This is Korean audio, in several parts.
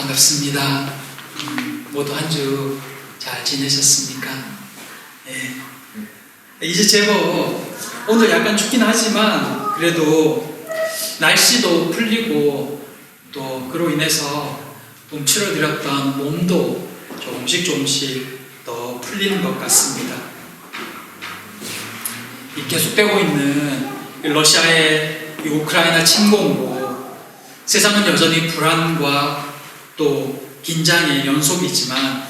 반갑습니다. 모두 한 주 잘 지내셨습니까? 네. 이제 제법 오늘 약간 춥긴 하지만 그래도 날씨도 풀리고 또 그로 인해서 움츠러들었던 몸도 조금씩 더 풀리는 것 같습니다. 이 계속되고 있는 러시아의 이 우크라이나 침공으로 세상은 여전히 불안과 또 긴장의 연속이지만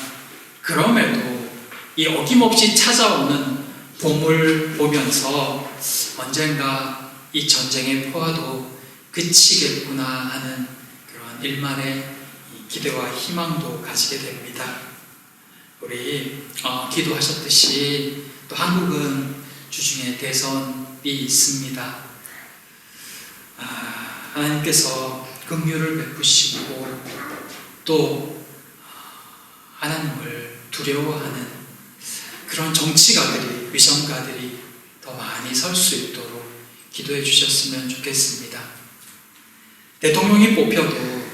그럼에도 이 어김없이 찾아오는 봄을 보면서 언젠가 이 전쟁의 포화도 그치겠구나 하는 그런 일만의 기대와 희망도 가지게 됩니다. 우리 기도하셨듯이 또 한국은 주중에 대선이 있습니다. 하나님께서 긍휼을 베푸시고 또 하나님을 두려워하는 그런 정치가들이, 위정가들이 더 많이 설 수 있도록 기도해 주셨으면 좋겠습니다. 대통령이 뽑혀도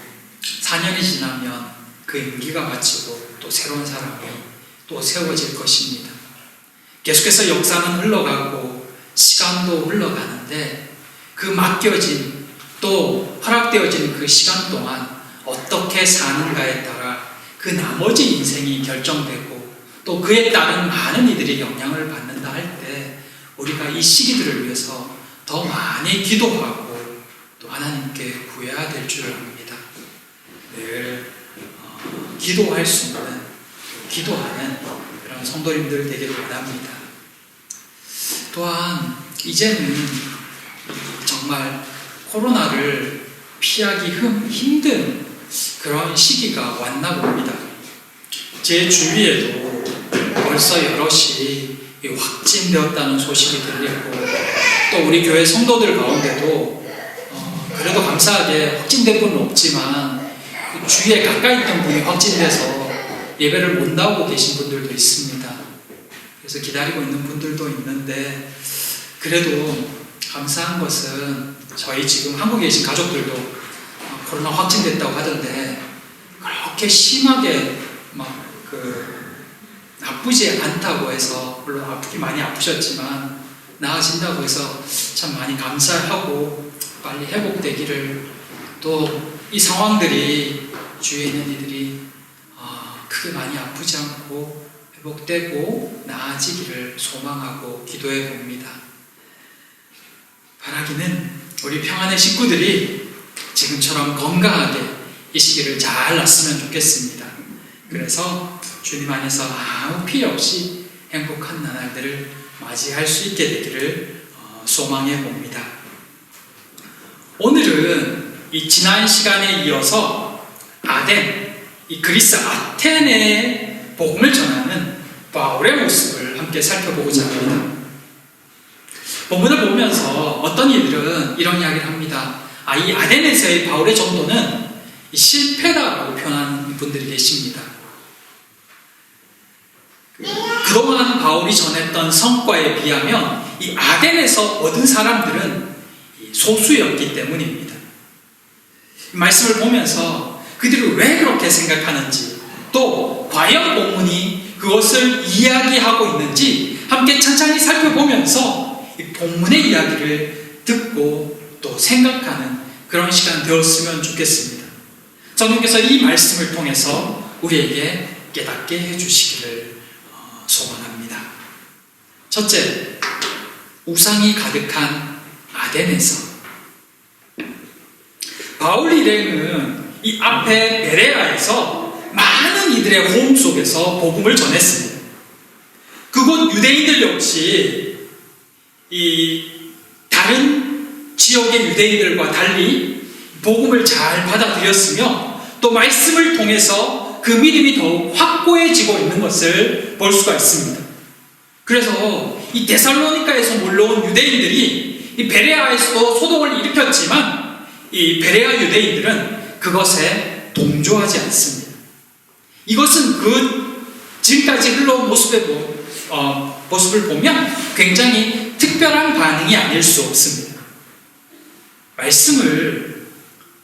4년이 지나면 그 임기가 마치고 또 새로운 사람이 또 세워질 것입니다. 계속해서 역사는 흘러가고 시간도 흘러가는데 그 맡겨진 또 허락되어진 그 시간 동안 어떻게 사는가에 따라 그 나머지 인생이 결정되고 또 그에 따른 많은 이들이 영향을 받는다 할 때 우리가 이 시기들을 위해서 더 많이 기도하고 또 하나님께 구해야 될 줄 압니다. 늘 기도할 수 있는, 기도하는 그런 성도님들 되기를 원합니다. 또한 이제는 정말 코로나를 피하기 힘든 그런 시기가 왔나 봅니다. 제 주위에도 벌써 여럿이 확진되었다는 소식이 들리고 또 우리 교회 성도들 가운데도 그래도 감사하게 확진된 분은 없지만 주위에 가까이 있던 분이 확진돼서 예배를 못 나오고 계신 분들도 있습니다. 그래서 기다리고 있는 분들도 있는데 그래도 감사한 것은 저희 지금 한국에 계신 가족들도 코로나 확진됐다고 하던데 그렇게 심하게 나쁘지 않다고 해서 물론 아프긴 많이 아프셨지만 나아진다고 해서 참 많이 감사하고 빨리 회복되기를 또 이 상황들이 주위에 있는 이들이 크게 많이 아프지 않고 회복되고 나아지기를 소망하고 기도해 봅니다. 바라기는 우리 평안의 식구들이 지금처럼 건강하게 이 시기를 잘 났으면 좋겠습니다. 그래서 주님 안에서 아무 피해 없이 행복한 나날들을 맞이할 수 있게 되기를 소망해 봅니다. 오늘은 이 지난 시간에 이어서 이 그리스 아테네의 복음을 전하는 바울의 모습을 함께 살펴보고자 합니다. 본문을 보면서 어떤 이들은 이런 이야기를 합니다. 이 아테네에서의 바울의 전도는 실패다라고 표현하는 분들이 계십니다. 그동안 바울이 전했던 성과에 비하면 이 아덴에서 얻은 사람들은 소수였기 때문입니다. 말씀을 보면서 그들이 왜 그렇게 생각하는지 또 과연 본문이 그것을 이야기하고 있는지 함께 천천히 살펴보면서 이 본문의 이야기를 듣고 또 생각하는 그런 시간 되었으면 좋겠습니다. 성령께서 이 말씀을 통해서 우리에게 깨닫게 해주시기를 소망합니다. 첫째, 우상이 가득한 아덴에서 바울 일행은 이 앞에 베레아에서 많은 이들의 호응 속에서 복음을 전했습니다. 그곳 유대인들 역시 이 다른 지역의 유대인들과 달리 복음을 잘 받아들였으며 또 말씀을 통해서 그 믿음이 더욱 확고해지고 있는 것을 볼 수가 있습니다. 그래서 이 데살로니가에서 몰려온 유대인들이 이 베레아에서도 소동을 일으켰지만 이 베레아 유대인들은 그것에 동조하지 않습니다. 이것은 그 지금까지 흘러온 모습을 보면 굉장히 특별한 반응이 아닐 수 없습니다. 말씀을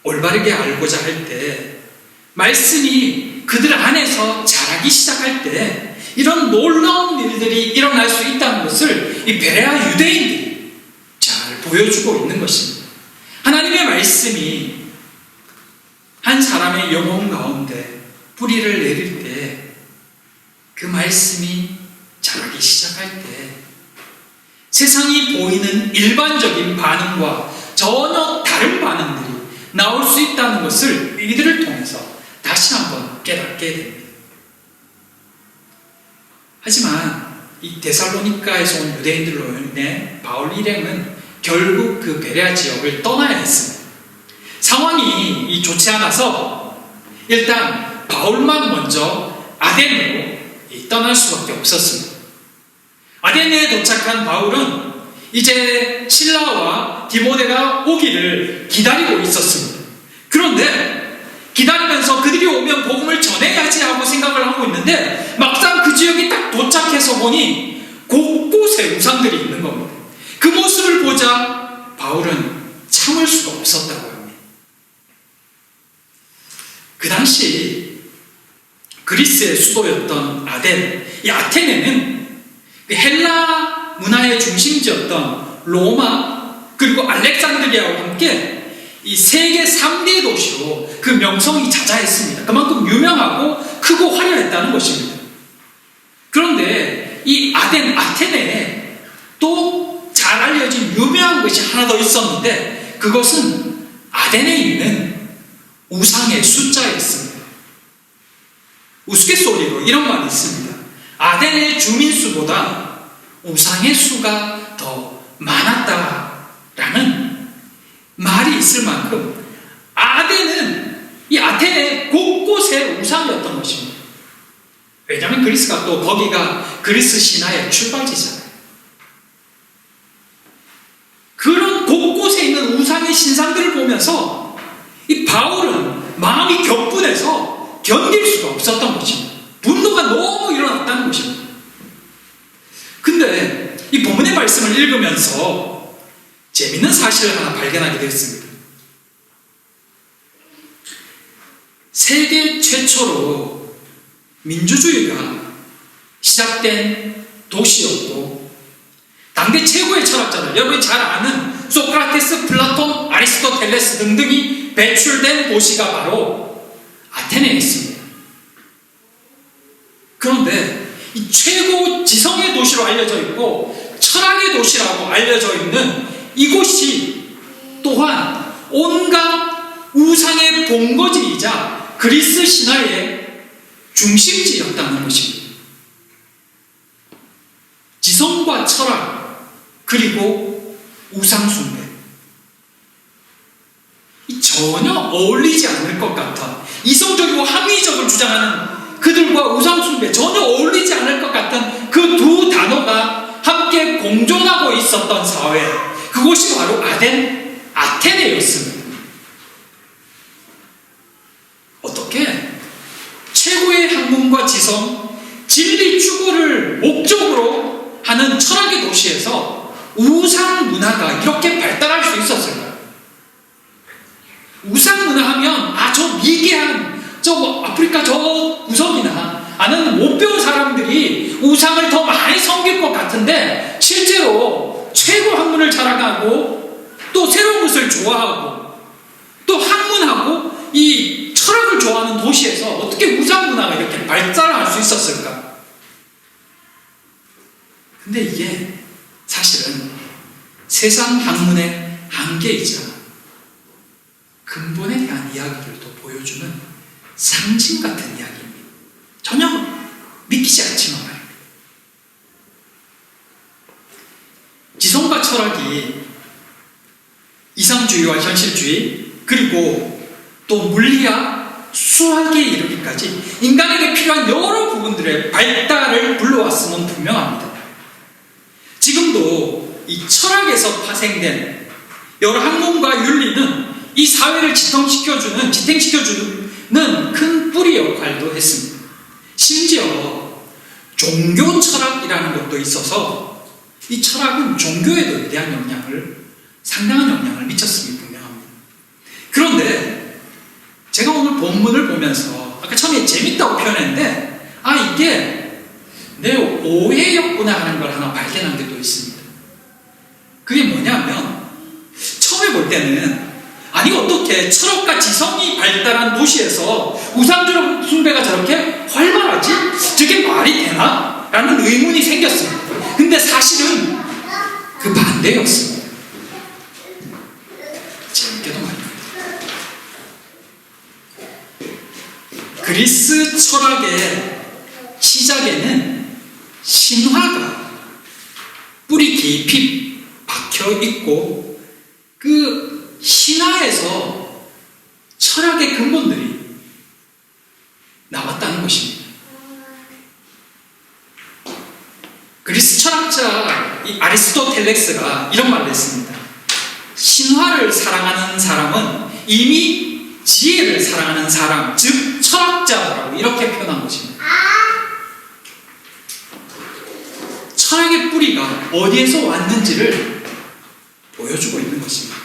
올바르게 알고자 할 때 말씀이 그들 안에서 자라기 시작할 때 이런 놀라운 일들이 일어날 수 있다는 것을 이 베레아 유대인들이 잘 보여주고 있는 것입니다. 하나님의 말씀이 한 사람의 영혼 가운데 뿌리를 내릴 때 그 말씀이 자라기 시작할 때 세상이 보이는 일반적인 반응과 전혀 다른 반응들이 나올 수 있다는 것을 이들을 통해서 다시 한번 깨닫게 됩니다. 하지만 이 데살로니가에서 온 유대인들로 인해 바울 일행은 결국 그 베레아 지역을 떠나야 했습니다. 상황이 좋지 않아서 일단 바울만 먼저 아덴으로 떠날 수밖에 없었습니다. 아덴에 도착한 바울은 이제 실라와 디모데가 오기를 기다리고 있었습니다. 그런데 기다리면서 그들이 오면 복음을 전해야지 하고 생각을 하고 있는데 막상 그 지역에 딱 도착해서 보니 곳곳에 우상들이 있는 겁니다. 그 모습을 보자 바울은 참을 수가 없었다고 합니다. 그 당시 그리스의 수도였던 아덴, 이 아테네는 헬라 문화의 중심지였던 로마 그리고 알렉산드리아와 함께 이 세계 3대 도시로 그 명성이 자자했습니다. 그만큼 유명하고 크고 화려했다는 것입니다. 그런데 이 아테네에 또 잘 알려진 유명한 것이 하나 더 있었는데 그것은 아덴에 있는 우상의 숫자였습니다. 우스갯소리로 이런 말이 있습니다. 아덴의 주민수보다 우상의 수가 더 많았다라는 말이 있을 만큼 아덴은 이 아테네 곳곳에 우상이었던 것입니다. 왜냐하면 그리스가 또 거기가 그리스 신화의 출발지잖아요. 그런 곳곳에 있는 우상의 신상들을 보면서 이 바울은 마음이 격분해서 견딜 수가 없었던 것입니다. 분노가 너무 일어났다는 것입니다. 근데 이 본문의 말씀을 읽으면서 재밌는 사실을 하나 발견하게 되었습니다. 세계 최초로 민주주의가 시작된 도시였고 당대 최고의 철학자들, 여러분이 잘 아는 소크라테스, 플라톤, 아리스토텔레스 등등이 배출된 도시가 바로 아테네에 있습니다. 그런데 이 최고 지성의 도시로 알려져 있고 철학의 도시라고 알려져 있는 이곳이 또한 온갖 우상의 본거지이자 그리스 신화의 중심지였다는 것입니다. 지성과 철학 그리고 우상숭배 전혀 어울리지 않을 것 같아 이성적이고 합리적을 주장하는 그들과 우상숭배 전혀 어울리지 않을 것 같은 그 두 단어가 함께 공존하고 있었던 사회 그곳이 바로 아테네였습니다. 어떻게? 최고의 학문과 지성, 진리 추구를 목적으로 하는 철학의 도시에서 우상 문화가 이렇게 발달할 수 있었을까요? 우상 문화 하면 저 미개한 아프리카 저 구석이나 아는 못 배운 사람들이 우상을 더 많이 섬길 것 같은데 실제로 최고 학문을 자랑하고 또 새로운 것을 좋아하고 또 학문하고 이 철학을 좋아하는 도시에서 어떻게 우상 문화가 이렇게 발달할 수 있었을까? 근데 이게 사실은 세상 학문의 한계이자 근본에 대한 이야기를 또 보여주는 상징 같은 이야기입니다. 전혀 믿기지 않지만 말입니다. 지성과 철학이 이상주의와 현실주의 그리고 또 물리학, 수학에 이르기까지 인간에게 필요한 여러 부분들의 발달을 불러왔음은 분명합니다. 지금도 이 철학에서 파생된 여러 학문과 윤리는 이 사회를 지탱시켜주는 큰 뿌리 역할도 했습니다. 심지어 종교 철학이라는 것도 있어서 이 철학은 종교에도 상당한 영향을 미쳤음이 분명합니다. 그런데 제가 오늘 본문을 보면서 아까 처음에 재밌다고 표현했는데 이게 내 오해였구나 하는 걸 하나 발견한 게 또 있습니다. 그게 뭐냐면 처음에 볼 때는 아니 어떻게 철학과 지성이 발달한 도시에서 우상 숭배가 저렇게 활발하지? 저게 말이 되나? 라는 의문이 생겼습니다. 근데 사실은 그 반대였습니다. 재밌게도 말입니다. 그리스 철학의 시작에는 신화가 뿌리 깊이 박혀 있고 그 신화에서 철학의 근본들이 나왔다는 것입니다. 그리스 철학자 아리스토텔레스가 이런 말을 했습니다. 신화를 사랑하는 사람은 이미 지혜를 사랑하는 사람, 즉 철학자라고 이렇게 표현한 것입니다. 철학의 뿌리가 어디에서 왔는지를 보여주고 있는 것입니다.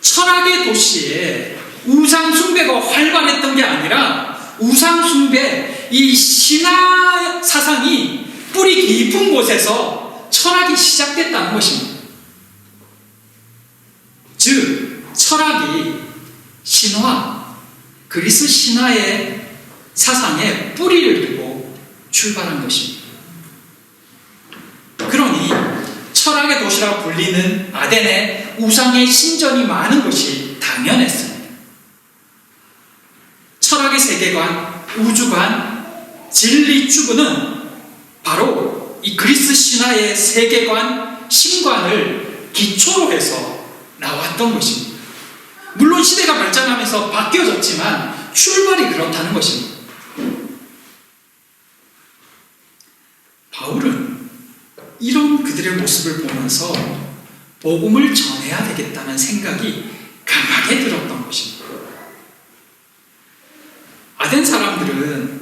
철학의 도시에 우상 숭배가 활발했던 게 아니라 우상 숭배, 이 신화 사상이 뿌리 깊은 곳에서 철학이 시작됐다는 것입니다. 즉 철학이 신화, 그리스 신화의 사상에 뿌리를 두고 출발한 것입니다. 그러니 철학의 도시라 불리는 아덴에 우상의 신전이 많은 것이 당연했습니다. 철학의 세계관, 우주관, 진리 추구는 바로 이 그리스 신화의 세계관, 신관을 기초로 해서 나왔던 것입니다. 물론 시대가 발전하면서 바뀌어졌지만 출발이 그렇다는 것입니다. 바울은 이런 그들의 모습을 보면서 복음을 전해야 되겠다는 생각이 강하게 들었던 것입니다. 아덴 사람들은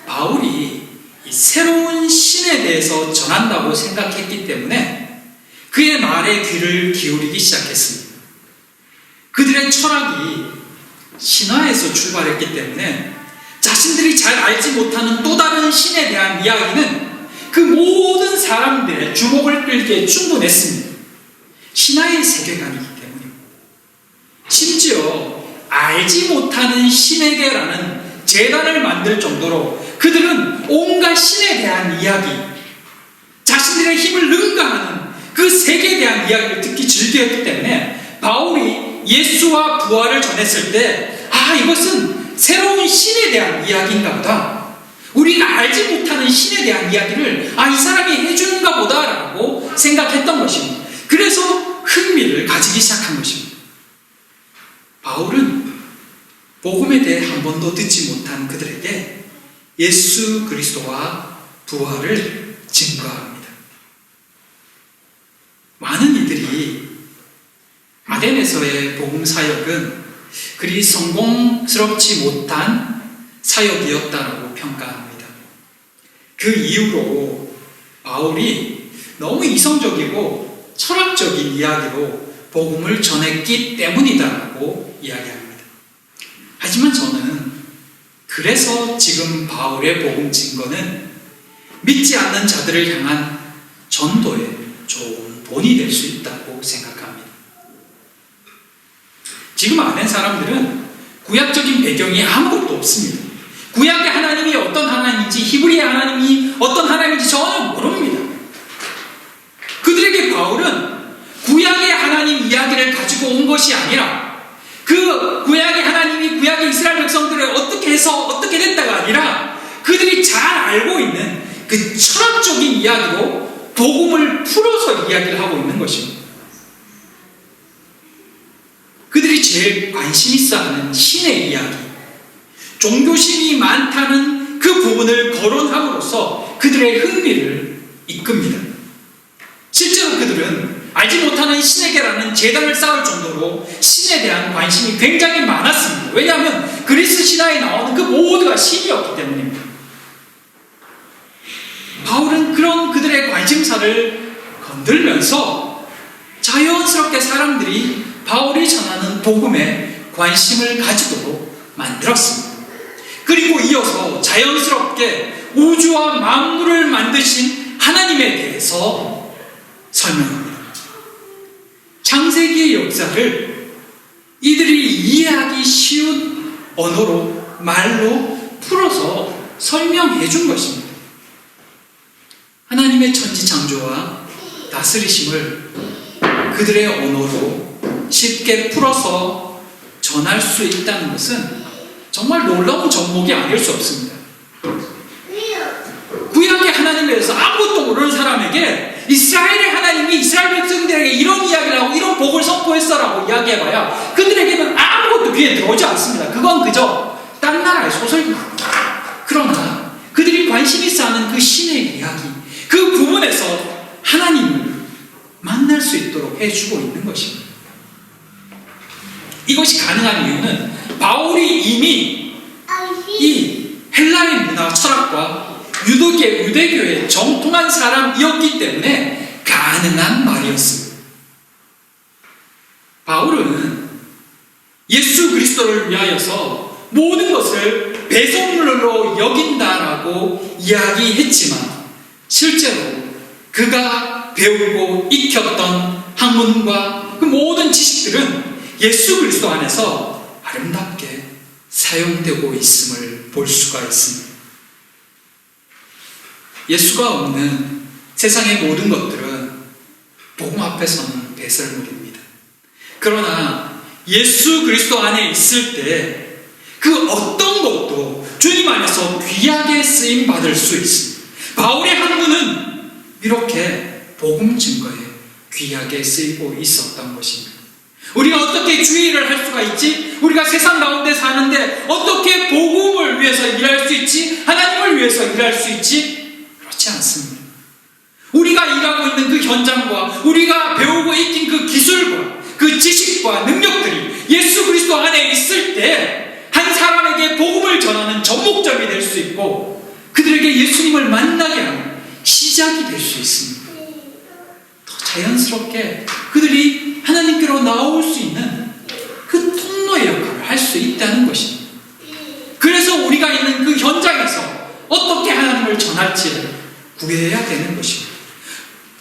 바울이 이 새로운 신에 대해서 전한다고 생각했기 때문에 그의 말에 귀를 기울이기 시작했습니다. 그들의 철학이 신화에서 출발했기 때문에 자신들이 잘 알지 못하는 또 다른 신에 대한 이야기는 그 모든 사람들의 주목을 끌기에 충분했습니다. 신화의 세계관이기 때문입니다. 심지어 알지 못하는 신에게라는 재단을 만들 정도로 그들은 온갖 신에 대한 이야기, 자신들의 힘을 능가하는 그 세계에 대한 이야기를 듣기 즐겨했기 때문에 바울이 예수와 부활을 전했을 때 이것은 새로운 신에 대한 이야기인가 보다, 우리가 알지 못하는 신에 대한 이야기를 이 사람이 해주는가 보다라고 생각했던 것입니다. 그래서 흥미를 가지기 시작한 것입니다. 바울은 복음에 대해 한 번도 듣지 못한 그들에게 예수 그리스도와 부활을 증거합니다. 많은 이들이 아덴에서의 복음 사역은 그리 성공스럽지 못한 사역이었다라고 평가합니다. 그 이후로 바울이 너무 이성적이고 철학적인 이야기로 복음을 전했기 때문이다라고 이야기합니다. 하지만 저는 그래서 지금 바울의 복음 증거는 믿지 않는 자들을 향한 전도에 좋은 본이 될 수 있다고 생각합니다. 지금 아덴 사람들은 구약적인 배경이 아무것도 없습니다. 구약의 하나님이 어떤 하나님인지, 히브리의 하나님이 어떤 하나님인지 전혀 모릅니다. 그들에게 바울은 구약의 하나님 이야기를 가지고 온 것이 아니라 그 구약의 하나님이 구약의 이스라엘 백성들을 어떻게 해서 어떻게 됐다가 아니라 그들이 잘 알고 있는 그 철학적인 이야기로 복음을 풀어서 이야기를 하고 있는 것입니다. 그들이 제일 관심 있어 하는 신의 이야기, 종교심이 많다는 그 부분을 거론함으로써 그들의 흥미를 이끕니다. 실제로 그들은 알지 못하는 신에게라는 재단을 쌓을 정도로 신에 대한 관심이 굉장히 많았습니다. 왜냐하면 그리스 신화에 나오는 그 모두가 신이었기 때문입니다. 바울은 그런 그들의 관심사를 건들면서 자연스럽게 사람들이 바울이 전하는 복음에 관심을 가지도록 만들었습니다. 그리고 이어서 자연스럽게 우주와 만물을 만드신 하나님에 대해서 설명합니다. 창세기의 역사를 이들이 이해하기 쉬운 언어로, 말로 풀어서 설명해 준 것입니다. 하나님의 천지창조와 다스리심을 그들의 언어로 쉽게 풀어서 전할 수 있다는 것은 정말 놀라운 정목이 아닐 수 없습니다. 구약의 하나님에 대해서 아무것도 모르는 사람에게 이스라엘의 하나님이 이스라엘 백성들에게 이런 이야기를 하고 이런 복을 선포했어라고 이야기해봐야 그들에게는 아무것도 귀에 들어오지 않습니다. 그건 그저 딴 나라의 소설입니다. 그러나 그들이 관심 있어 하는 그 신의 이야기, 그 부분에서 하나님을 만날 수 있도록 해주고 있는 것입니다. 이것이 가능한 이유는 바울이 이미 이 헬라의 문화, 철학과 유대교의 정통한 사람이었기 때문에 가능한 말이었습니다. 바울은 예수 그리스도를 위하여서 모든 것을 배설물로 여긴다라고 이야기했지만 실제로 그가 배우고 익혔던 학문과 그 모든 지식들은 예수 그리스도 안에서 아름답게 사용되고 있음을 볼 수가 있습니다. 예수가 없는 세상의 모든 것들은 복음 앞에서는 배설물입니다. 그러나 예수 그리스도 안에 있을 때 그 어떤 것도 주님 안에서 귀하게 쓰임 받을 수 있습니다. 바울의 학문은 이렇게 복음 증거에 귀하게 쓰이고 있었던 것입니다. 우리가 어떻게 주의를 할 수가 있지? 우리가 세상 가운데 사는데 어떻게 복음을 위해서 일할 수 있지? 하나님을 위해서 일할 수 있지? 그렇지 않습니다. 우리가 일하고 있는 그 현장과 우리가 배우고 익힌 그 기술과 그 지식과 능력들이 예수 그리스도 안에 있을 때 한 사람에게 복음을 전하는 전목점이 될 수 있고 그들에게 예수님을 만나게 하는 시작이 될 수 있습니다. 더 자연스럽게 그들이 하나님께로 나올 수 있는 그 통로의 역할을 할 수 있다는 것입니다. 그래서 우리가 있는 그 현장에서 어떻게 하나님을 전할지를 구해야 되는 것입니다.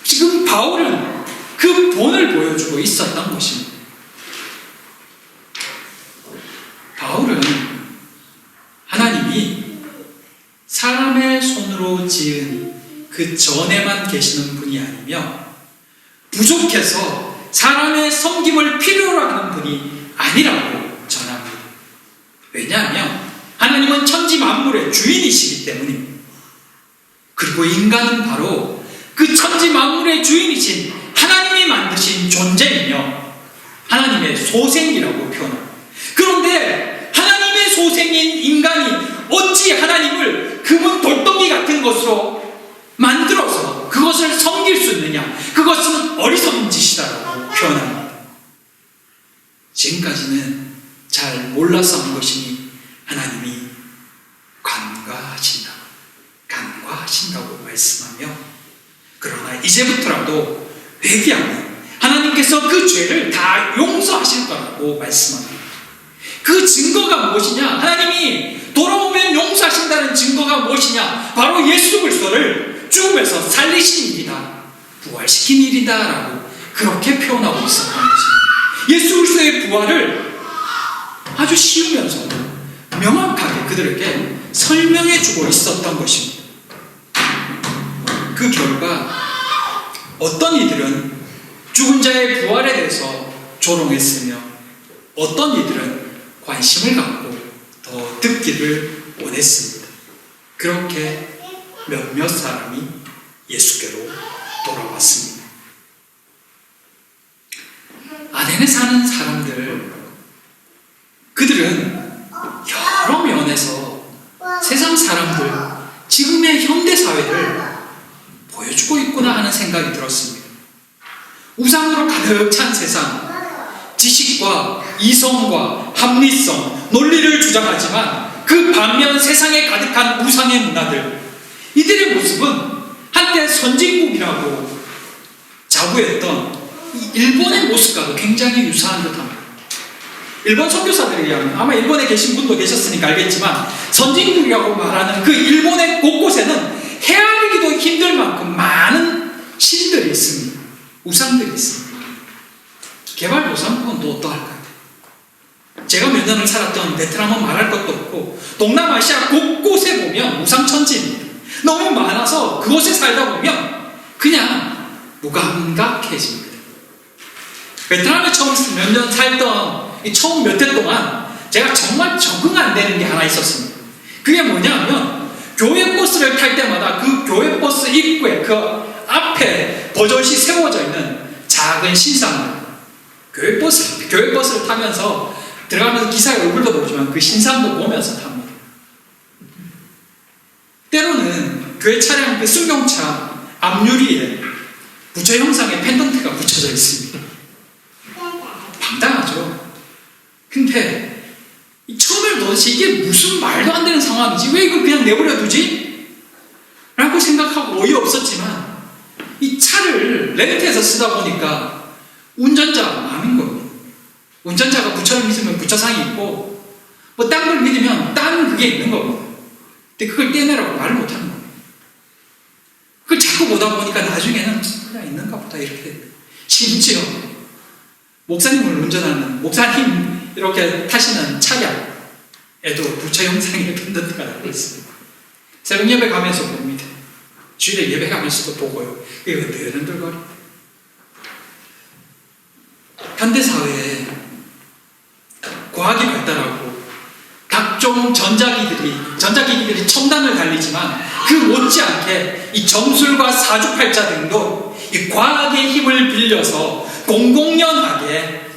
지금 바울은 그 본을 보여주고 있었던 것입니다. 바울은 하나님이 사람의 손으로 지은 그 전에만 계시는 분이 아니며 부족해서 사람의 섬김을 필요로 하는 분이 아니라고 전합니다. 왜냐하면 하나님은 천지 만물의 주인이시기 때문입니다. 그리고 인간은 바로 그 천지 만물의 주인이신 하나님이 만드신 존재이며 하나님의 소생이라고 표현합니다. 그런데 하나님의 소생인 인간이 어찌 하나님을 금은 돌덩이 같은 것으로 만들어서 그것을 섬길 수 있느냐? 그것은 어리석은 짓이다라고 표현합니다. 지금까지는 잘 몰라서 한 것이니 하나님이 간과하신다고 말씀하며 그러나 이제부터라도 회개하면 하나님께서 그 죄를 다 용서하실 거라고 말씀합니다. 그 증거가 무엇이냐? 하나님이 돌아오면 용서하신다는 증거가 무엇이냐? 바로 예수 그리스도를 죽음에서 살리신 일이다. 부활시킨 일이다. 라고 그렇게 표현하고 있었던 것입니다. 예수 그리스도의 부활을 아주 쉬우면서도 명확하게 그들에게 설명해 주고 있었던 것입니다. 그 결과 어떤 이들은 죽은 자의 부활에 대해서 조롱했으며 어떤 이들은 관심을 갖고 더 듣기를 원했습니다. 그렇게 몇몇 사람이 예수께로 돌아왔습니다. 아덴에 사는 사람들, 그들은 여러 면에서 세상 사람들, 지금의 현대 사회를 보여주고 있구나 하는 생각이 들었습니다. 우상으로 가득 찬 세상, 지식과 이성과 합리성, 논리를 주장하지만 그 반면 세상에 가득한 우상의 문화들, 이들의 모습은 한때 선진국이라고 자부했던 일본의 모습과도 굉장히 유사한 듯합니다. 일본 선교사들에 의하면, 아마 일본에 계신 분도 계셨으니까 알겠지만, 선진국이라고 말하는 그 일본의 곳곳에는 헤아리기도 힘들 만큼 많은 신들이 있습니다. 우상들이 있습니다. 개발도상국은 또 어떠할까요? 제가 몇 년을 살았던 베트남은 말할 것도 없고, 동남아시아 곳곳에 보면 우상천지입니다. 너무 많아서 그곳에 살다 보면 그냥 무감각해집니다. 베트남에 처음 몇 년 살던 이 처음 몇 해 동안 제가 정말 적응 안 되는 게 하나 있었습니다. 그게 뭐냐면, 교회 버스를 탈 때마다 그 교회 버스 입구에 그 앞에 버젓이 세워져 있는 작은 신상들, 교회 버스를 타면서 들어가면서 기사의 얼굴도 보지만 그 신상도 보면서 탑니다. 때로는 교회 차량 그 승용차 앞유리에 부처 형상의 펜던트가 붙여져 있습니다. 황당하죠. 근데 처음에 도대체 이게 무슨 말도 안 되는 상황이지? 왜 이걸 그냥 내버려 두지? 라고 생각하고 어이없었지만, 이 차를 렌트해서 쓰다 보니까 운전자 마음인 겁니다. 운전자가 부처를 믿으면 부처상이 있고, 뭐 딴 걸 믿으면 딴 그게 있는 겁니다. 근데 그걸 떼내라고 말을 못하는 겁니다. 그걸 자꾸 보다 보니까 나중에는 그냥 있는가 보다 이렇게 됩니다. 심지어 목사님을 운전하는, 목사님 이렇게 타시는 차량에도 부처 형상의 펜던트가 달려 있습니다. 새벽 예배 가면서 봅니다. 주일에 예배 가면서도 보고요. 이게 흔들흔들거려. 현대사회에 과학이 발달하고 각종 전자기기들이 첨단을 달리지만, 그 못지않게 이 정술과 사주팔자 등도 이 과학의 힘을 빌려서 공공연하게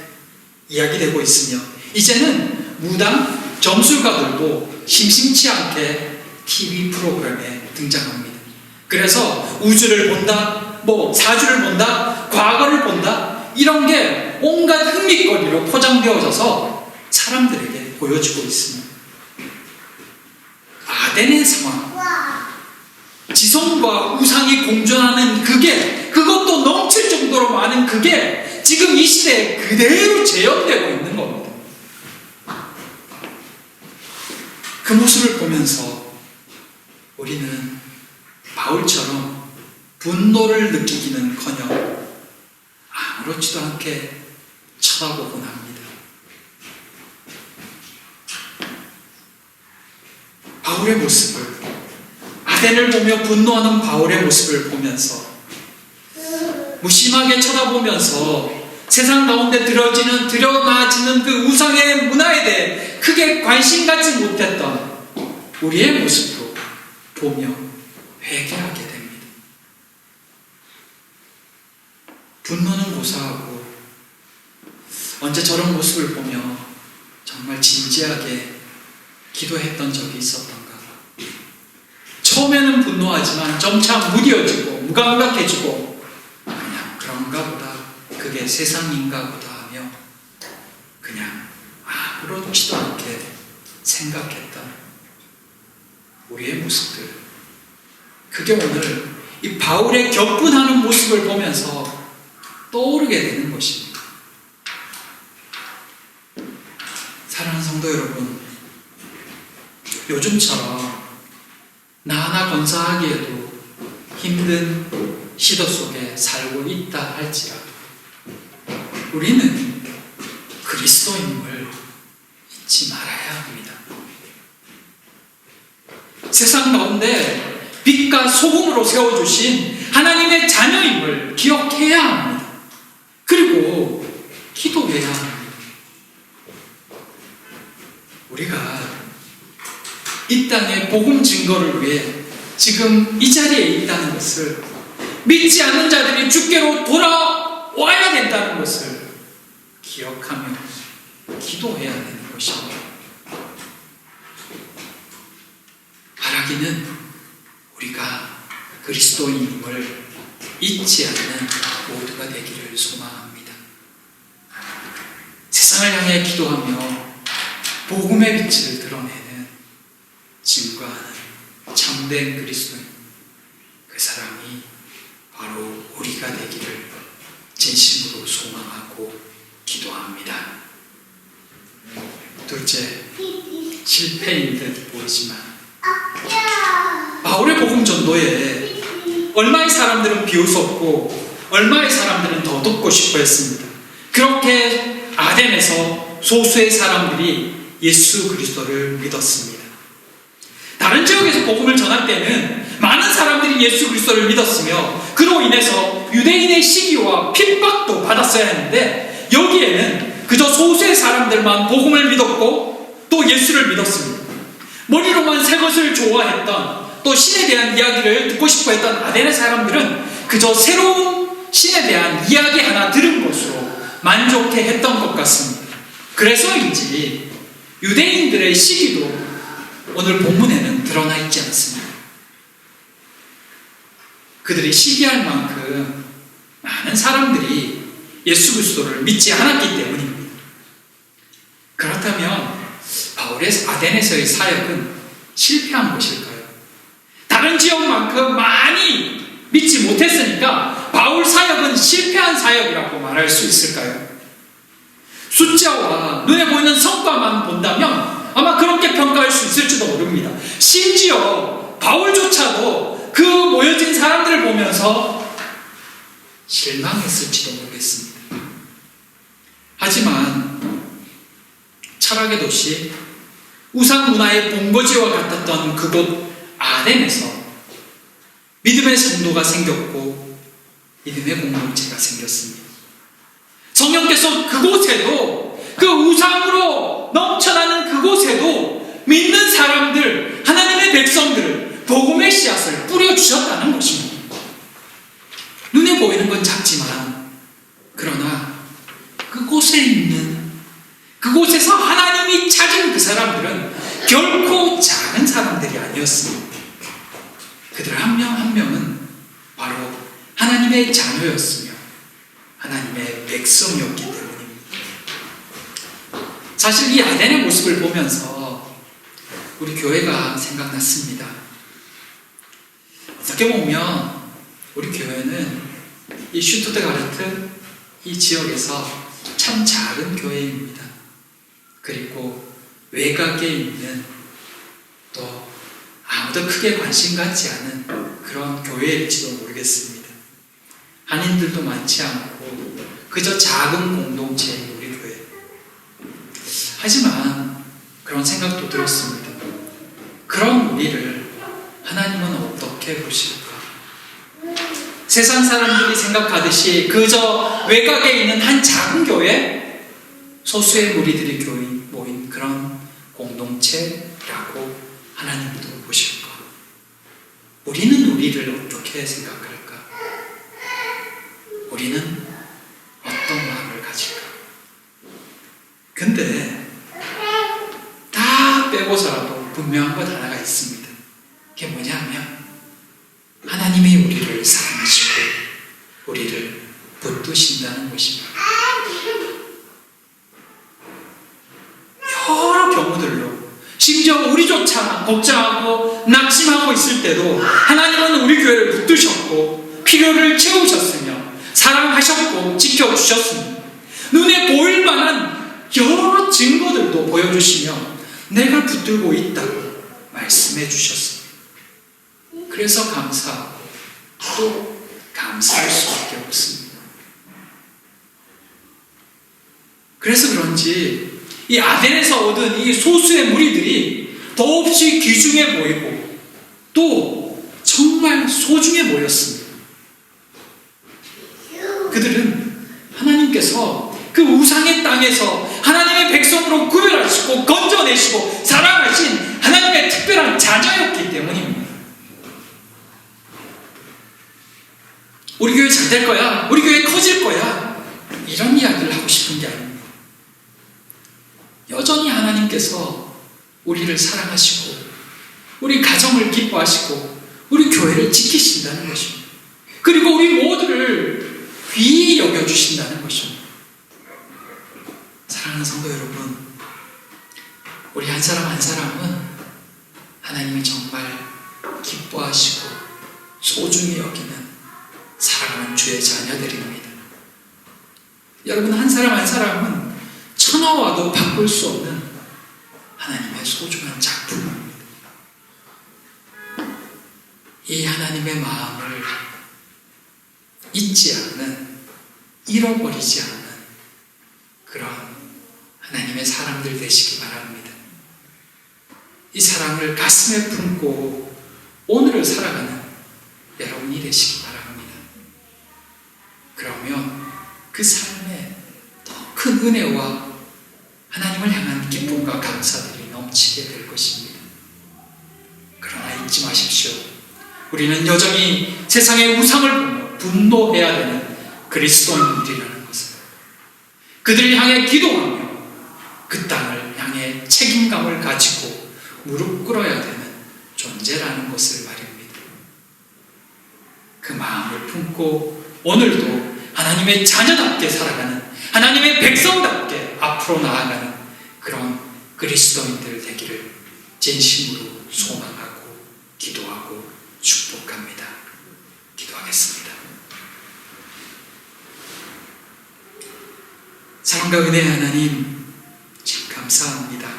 이야기되고 있으며, 이제는 무당 점술가들도 심심치 않게 TV 프로그램에 등장합니다. 그래서 우주를 본다, 뭐 사주를 본다, 과거를 본다, 이런 게 온갖 흥미거리로 포장되어져서 사람들에게 보여주고 있습니다. 아덴의 상황, 지성과 우상이 공존하는 그것도 넘칠 정도로 많은 그게 지금 이 시대에 그대로 재현되고 있는 겁니다. 그 모습을 보면서 우리는 바울처럼 분노를 느끼기는커녕 아무렇지도 않게 쳐다보곤 합니다. 바울의 모습을, 아덴을 보며 분노하는 바울의 모습을 보면서, 무심하게 쳐다보면서 세상 가운데 드러나지는 그 우상의 문화에 대해 크게 관심 갖지 못했던 우리의 모습도 보며 회개하게 됩니다. 분노는 고사하고, 언제 저런 모습을 보며 정말 진지하게 기도했던 적이 있었던가. 처음에는 분노하지만 점차 무뎌지고 무감각해지고, 그냥 그런가 보다, 그게 세상인가 보다 하며 그냥 아무렇지도 않게 생각했던 우리의 모습들, 그게 오늘 이 바울의 격분하는 모습을 보면서 떠오르게 되는 것입니다. 사랑하는 성도 여러분, 요즘처럼 나 하나 건사하기에도 힘든 시도 속에 살고 있다 할지라도 우리는 그리스도인을 잊지 말아야 합니다. 세상 가운데 빛과 소금으로 세워주신 하나님의 자녀임을 기억해야 합니다. 그리고 기도해야 합니다. 우리가 이 땅의 복음 증거를 위해 지금 이 자리에 있다는 것을, 믿지 않는 자들이 주께로 돌아와야 된다는 것을 기억하며 기도해야 되는 것입니다. 바라기는 우리가 그리스도인임을 잊지 않는 모두가 되기를 소망합니다. 세상을 향해 기도하며 복음의 빛을 드러내는 증거하는 참된 그리스도인, 그 사람이 바로 우리가 되기를 진심으로 소망하고 기도합니다. 도대체 실패인 듯 보이지만 바울의 복음 전도에 얼마의 사람들은 비웃었고 얼마의 사람들은 더 돕고 싶어 했습니다. 그렇게 아덴에서 소수의 사람들이 예수 그리스도를 믿었습니다. 다른 지역에서 복음을 전할 때는 많은 사람들이 예수 그리스도를 믿었으며 그로 인해서 유대인의 시기와 핍박도 받았어야 했는데 여기에는 그저 소수의 사람들만 복음을 믿었고 또 예수를 믿었습니다. 머리로만 새 것을 좋아했던 또 신에 대한 이야기를 듣고 싶어 했던 아덴의 사람들은 그저 새로운 신에 대한 이야기 하나 들은 것으로 만족해 했던 것 같습니다. 그래서인지 유대인들의 시기도 오늘 본문에는 드러나 있지 않습니다. 그들이 시기할 만큼 많은 사람들이 예수 그리스도를 믿지 않았기 때문입니다. 그렇다면 바울의 아덴에서의 사역은 실패한 것일까요? 다른 지역만큼 많이 믿지 못했으니까 바울 사역은 실패한 사역이라고 말할 수 있을까요? 숫자와 눈에 보이는 성과만 본다면 아마 그렇게 평가할 수 있을지도 모릅니다. 심지어 바울조차도 그 모여진 사람들을 보면서 실망했을지도 모르겠습니다. 하지만 철학의 도시 우상 문화의 본거지와 같았던 그곳 아덴에서 믿음의 성도가 생겼고 믿음의 공동체가 생겼습니다. 성령께서 그곳에도 그 우상으로 넘쳐나는 그곳에도 믿는 사람들, 하나님의 백성들, 복음의 씨앗을 뿌려주셨다는 것입니다. 눈에 보이는 건 작지만 그러나 그곳에 있는 그곳에서 하나님이 찾은 그 사람들은 결코 작은 사람들이 아니었습니다. 그들 한 명 한 명은 바로 하나님의 자녀였으며 하나님의 백성이었기 때문입니다. 사실 이 아덴의 모습을 보면서 우리 교회가 생각났습니다. 어떻게 보면 우리 교회는 이 슈투트가르트 이 지역에서 참 작은 교회입니다. 그리고 외곽에 있는 또 아무도 크게 관심 갖지 않은 그런 교회일지도 모르겠습니다. 한인들도 많지 않고 그저 작은 공동체인 우리 교회. 하지만 그런 생각도 들었습니다. 그런 우리를 하나님은 어떻게 보실까? 세상 사람들이 생각하듯이 그저 외곽에 있는 한 작은 교회, 소수의 무리들이 모인 그런 공동체라고 하나님도 보실까? 우리는 우리를 어떻게 생각할까? 우리는 어떤 마음을 가질까? 근데 다 빼고서라도 분명한 것 하나가 있습니다. 그게 뭐냐면 하나님이 우리를 사랑하시고 우리를 붙드신다는 것입니다. 여러 경우들로 심지어 우리조차 걱정하고 낙심하고 있을 때도 하나님은 우리 교회를 붙드셨고 필요를 채우셨으며 사랑하셨고 지켜주셨습니다. 눈에 보일 만한 여러 증거들도 보여주시며 내가 붙들고 있다고 말씀해 주셨습니다. 그래서 감사하고 또 감사할 수밖에 없습니다. 그래서 그런지 이 아덴에서 얻은 이 소수의 무리들이 더없이 귀중해 보이고 또 정말 소중해 보였습니다. 그들은 하나님께서 그 우상의 땅에서 하나님의 백성으로 구별하시고 건져내시고 사랑하신 하나님의 특별한 자녀였기 때문입니다. 우리 교회 잘 될 거야, 우리 교회 커질 거야, 이런 이야기를 하고 싶은 게 아닙니다. 여전히 하나님께서 우리를 사랑하시고 우리 가정을 기뻐하시고 우리 교회를 지키신다는 것입니다. 그리고 우리 모두를 귀히 여겨주신다는 것입니다. 사랑하는 성도 여러분, 우리 한 사람 한 사람은 하나님이 정말 기뻐하시고 소중히 여기는 사랑하는 주의 자녀들입니다. 여러분 한 사람 한 사람은 천하와도 바꿀 수 없는 하나님의 소중한 작품입니다. 이 하나님의 마음을 잊지 않는, 잃어버리지 않는 그런 하나님의 사람들 되시기 바랍니다. 이 사랑을 가슴에 품고 오늘을 살아가는 여러분이 되시기 바랍니다. 그러면 그 삶에 더 큰 은혜와 하나님을 향한 기쁨과 감사들이 넘치게 될 것입니다. 그러나 잊지 마십시오. 우리는 여전히 세상의 우상을 보며 분노해야 되는 그리스도인들이라는 것을, 그들을 향해 기도하며 그 땅을 향해 책임감을 가지고 무릎 꿇어야 되는 존재라는 것을 말입니다. 그 마음을 품고 오늘도 하나님의 자녀답게 살아가는, 하나님의 백성답게 앞으로 나아가는 그런 그리스도인들 되기를 진심으로 소망하고 기도하고 축복합니다. 기도하겠습니다. 사랑과 은혜의 하나님, 참 감사합니다.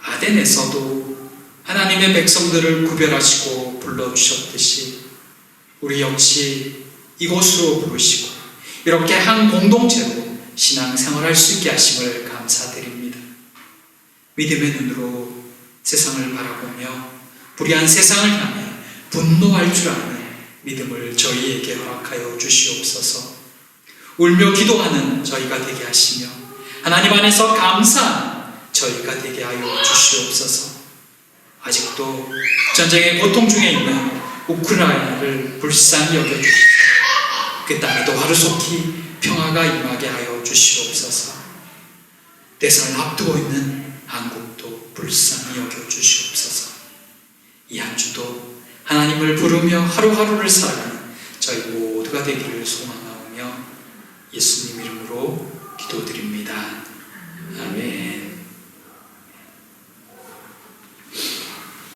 아덴에서도 하나님의 백성들을 구별하시고 불러주셨듯이 우리 역시 이곳으로 부르시고 이렇게 한 공동체로 신앙생활할 수 있게 하심을 감사드립니다. 믿음의 눈으로 세상을 바라보며 불의한 세상을 향해 분노할 줄 아는 믿음을 저희에게 허락하여 주시옵소서. 울며 기도하는 저희가 되게 하시며 하나님 안에서 감사하는 저희가 되게 하여 주시옵소서. 아직도 전쟁의 고통 중에 있는 우크라이나를 불쌍히 여겨주시옵소서. 그 땅에도 하루속히 평화가 임하게 하여 주시옵소서. 대선을 앞두고 있는 한국도 불쌍히 여겨주시옵소서. 이 한 주도 하나님을 부르며 하루하루를 살아가는 저희 모두가 되기를 소망하오며 예수님 이름으로 기도드립니다.